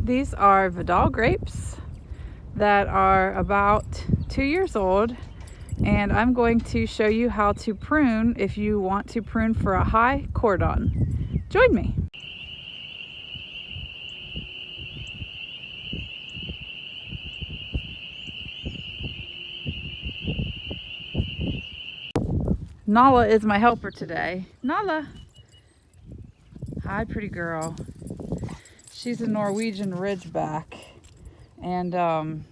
These are Vidal grapes that are about 2 years old, and I'm going to show you how to prune if you want to prune for a high cordon. Join me. Nala is my helper today. Nala! Hi, pretty girl. She's a Norwegian Ridgeback, and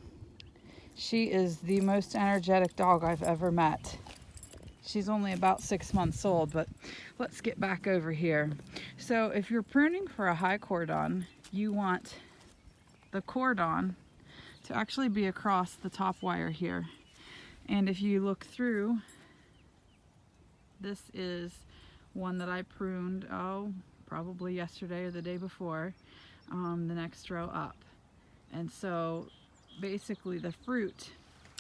she is the most energetic dog I've ever met. She's only about 6 months old, but let's get back over here. So if you're pruning for a high cordon, you want the cordon to actually be across the top wire here. And if you look through, this is one that I pruned, probably yesterday or the day before, the next row up. And so basically the fruit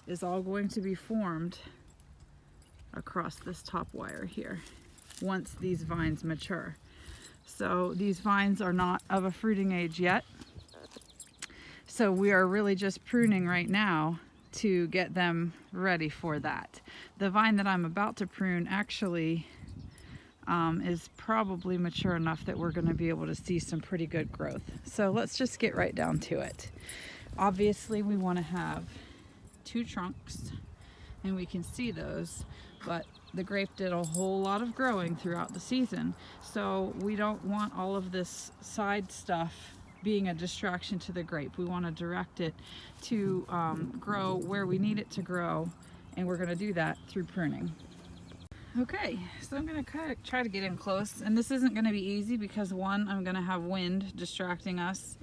is all going to be formed across this top wire here once these vines mature. So these vines are not of a fruiting age yet, so we are really just pruning right now to get them ready for that. The vine that I'm about to prune actually is probably mature enough that we're going to be able to see some pretty good growth. So let's just get right down to it. Obviously we want to have 2 trunks, and we can see those, but the grape did a whole lot of growing throughout the season, so we don't want all of this side stuff being a distraction to the grape. We want to direct it to grow where we need it to grow, and we're going to do that through pruning. Okay, so I'm going to try to get in close, and this isn't going to be easy because 1, I'm going to have wind distracting us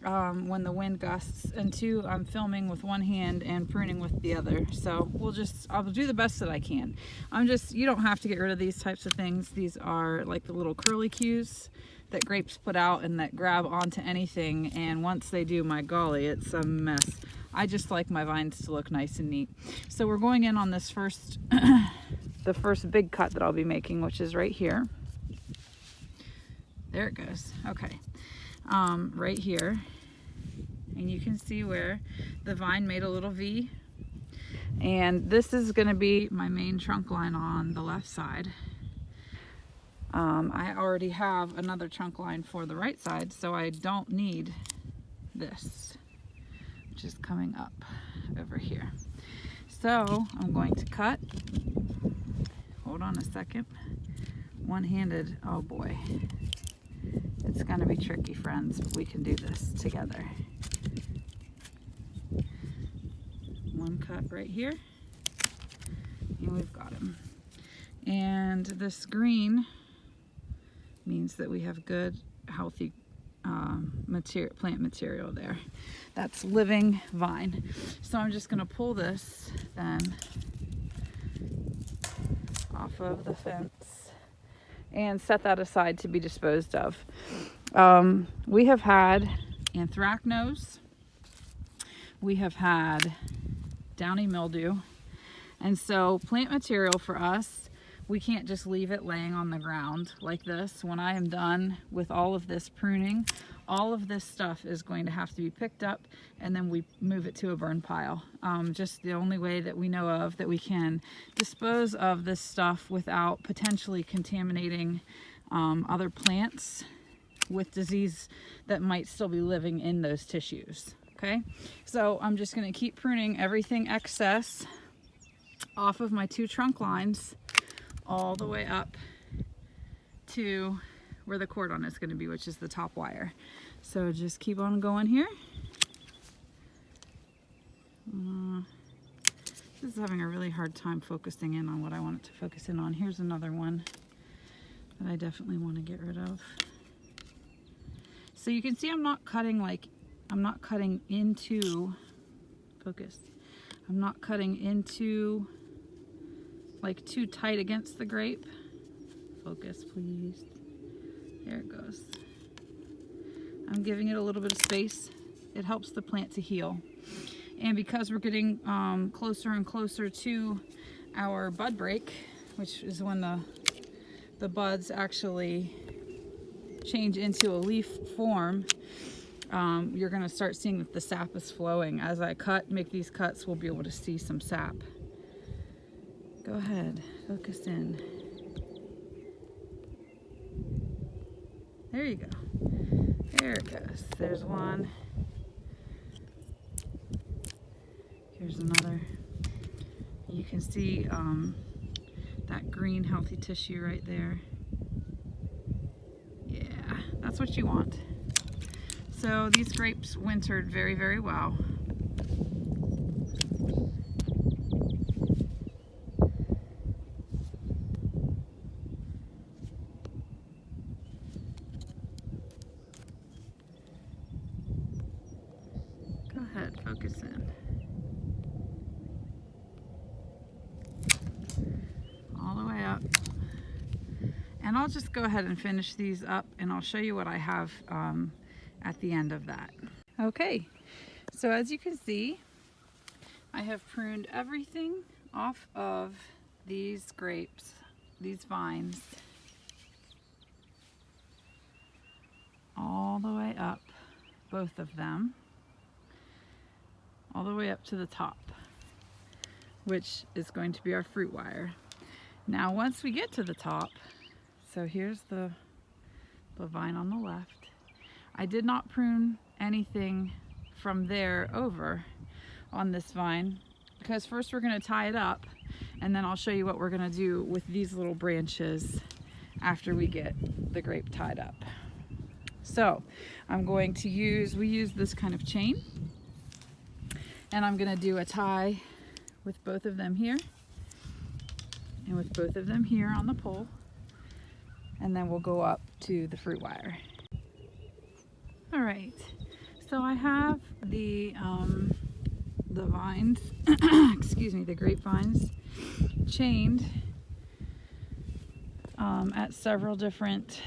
when the wind gusts, and 2, I'm filming with one hand and pruning with the other. So I'll do the best that I can. You don't have to get rid of these types of things. These are like the little curly cues that grapes put out and that grab onto anything, and once they do, my golly, it's a mess. I just like my vines to look nice and neat. So we're going in on this first the first big cut that I'll be making, which is right here. There it goes. Okay. Right here, and you can see where the vine made a little V, and this is going to be my main trunk line on the left side. I already have another trunk line for the right side, so I don't need this, which is coming up over here. So I'm going to cut. Hold on a second. One-handed, oh boy. It's gonna be tricky, friends, but we can do this together. One cut right here, and we've got him. And this green means that we have good, healthy plant material there. That's living vine. So I'm just gonna pull this then off of the fence and set that aside to be disposed of. We have had anthracnose, we have had downy mildew, and so plant material for us, we can't just leave it laying on the ground like this. When I am done with all of this pruning, all of this stuff is going to have to be picked up, and then we move it to a burn pile. Just the only way that we know of that we can dispose of this stuff without potentially contaminating other plants with disease that might still be living in those tissues. Okay, so I'm just going to keep pruning everything excess off of my 2 trunk lines all the way up to where the cordon is going to be, which is the top wire. So just keep on going here. This is having a really hard time focusing in on what I want it to focus in on. Here's another one that I definitely want to get rid of. So you can see I'm not cutting into, focus. I'm not cutting into like too tight against the grape. Focus, please. There it goes. I'm giving it a little bit of space. It helps the plant to heal. And because we're getting closer and closer to our bud break, which is when the buds actually change into a leaf form, you're going to start seeing that the sap is flowing. As I make these cuts, we'll be able to see some sap. Go ahead, focus in. There you go. There it goes. There's one. Here's another. You can see that green healthy tissue right there. Yeah, that's what you want. So these grapes wintered very, very well. Go ahead, focus in. All the way up. And I'll just go ahead and finish these up, and I'll show you what I have at the end of that. Okay, so as you can see, I have pruned everything off of these grapes, these vines, all the way up, both of them, all the way up to the top, which is going to be our fruit wire. Now once we get to the top, so here's the vine on the left. I did not prune anything from there over on this vine because first we're going to tie it up, and then I'll show you what we're going to do with these little branches after we get the grape tied up. So I'm going to we use this kind of chain, and I'm going to do a tie with both of them here and with both of them here on the pole, and then we'll go up to the fruit wire. All right, so I have the vines, excuse me, the grapevines chained at several different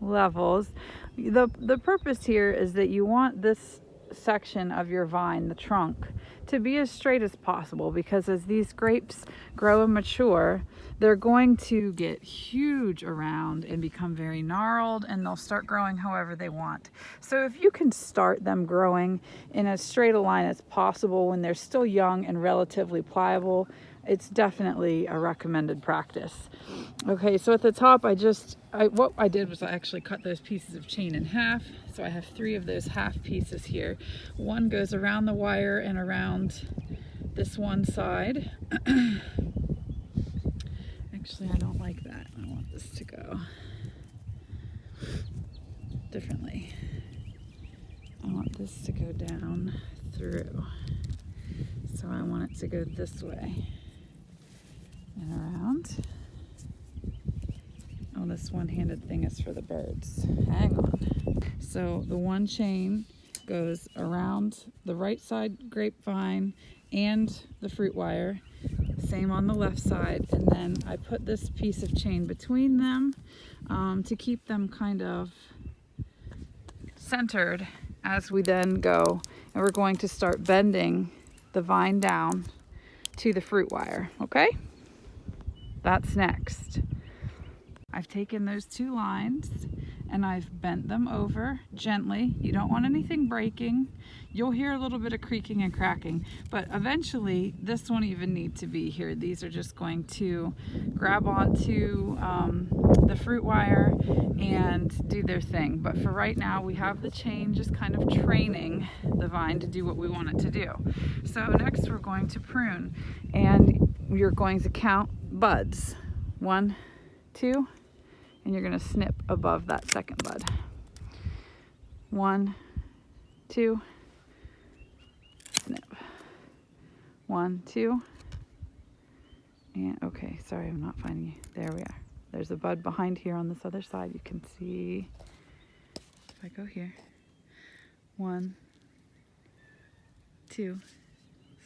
levels. The purpose here is that you want this section of your vine, the trunk, to be as straight as possible, because as these grapes grow and mature, they're going to get huge around and become very gnarled, and they'll start growing however they want. So if you can start them growing in as straight a line as possible when they're still young and relatively pliable, it's definitely a recommended practice. Okay, so at the top, what I did was I actually cut those pieces of chain in half. So I have 3 of those half pieces here. One goes around the wire and around this one side. Actually, I don't like that. I want this to go differently. I want this to go down through. So I want it to go this way and around. Oh, this one-handed thing is for the birds. Hang on. So the one chain goes around the right side grapevine and the fruit wire. Same on the left side. And then I put this piece of chain between them to keep them kind of centered as we then go. And we're going to start bending the vine down to the fruit wire, okay? That's next. I've taken those 2 lines and I've bent them over gently. You don't want anything breaking. You'll hear a little bit of creaking and cracking, but eventually this won't even need to be here. These are just going to grab onto the fruit wire and do their thing. But for right now, we have the chain just kind of training the vine to do what we want it to do. So next we're going to prune, and you're going to count buds. 1, 2, and you're going to snip above that second bud. 1, 2, snip. 1, 2, and okay, sorry, I'm not finding you. There we are. There's a bud behind here on this other side. You can see, if I go here, 1, 2,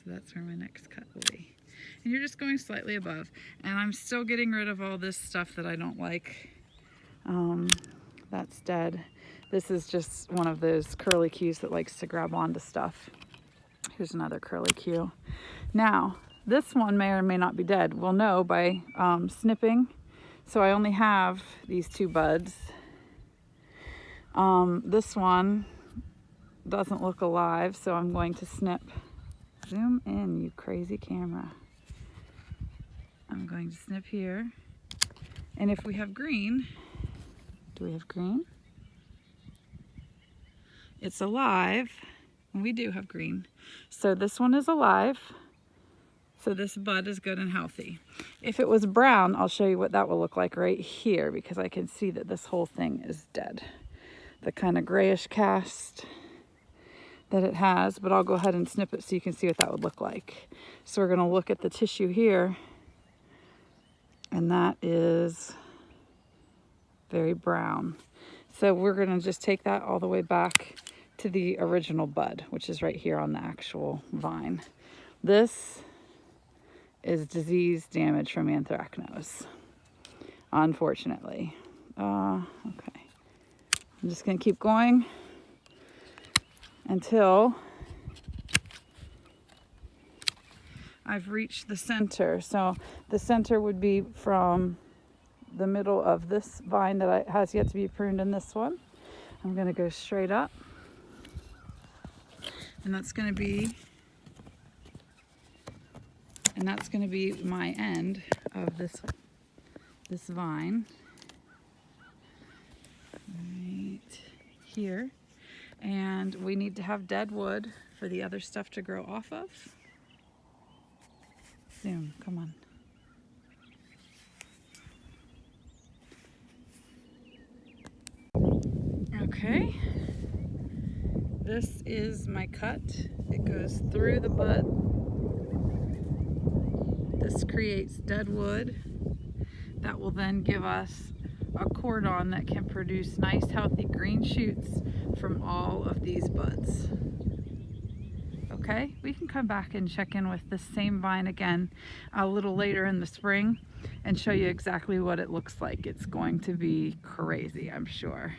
so that's where my next cut will be. And you're just going slightly above, and I'm still getting rid of all this stuff that I don't like. That's dead. This is just one of those curlicues that likes to grab onto stuff. Here's another curlicue. Now, this one may or may not be dead. We'll know by snipping. So I only have these 2 buds. This one doesn't look alive, so I'm going to snip. Zoom in, you crazy camera. I'm going to snip here. And if we have green, do we have green? It's alive, and we do have green. So this one is alive. So this bud is good and healthy. If it was brown, I'll show you what that will look like right here, because I can see that this whole thing is dead. The kind of grayish cast that it has, but I'll go ahead and snip it so you can see what that would look like. So we're gonna look at the tissue here, and that is very brown. So we're gonna just take that all the way back to the original bud, which is right here on the actual vine. This is disease damage from anthracnose, unfortunately. Okay, I'm just gonna keep going until I've reached the center. So the center would be from the middle of this vine that has yet to be pruned in this one. I'm gonna go straight up, and that's gonna be my end of this vine right here. And we need to have dead wood for the other stuff to grow off of. Zoom, come on. Okay, this is my cut. It goes through the bud. This creates dead wood that will then give us a cordon that can produce nice healthy green shoots from all of these buds. Okay, we can come back and check in with the same vine again a little later in the spring and show you exactly what it looks like. It's going to be crazy, I'm sure.